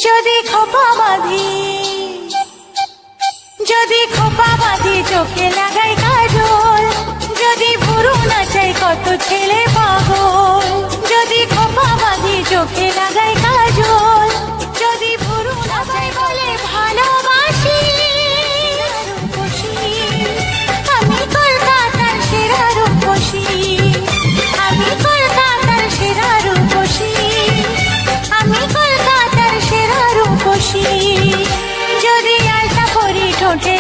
যদি খোপা বাঁধি, যদি খোপা বাঁধি চোখে লাগাই কাজল, যদি ভুরু নাচাই কত ছেলে পাগল। যদি খোপা বাঁধি চোখে লাগাই কাজল, যদি ভুরু নাচাই বলে ভালোবাসি। আমি কলকাতার সেরা রূপসী, আমি কলকাতার সেরা রূপসী, আমি কলকাতার সেরা রূপসী। যদি আলতা পরি ঠোঁটে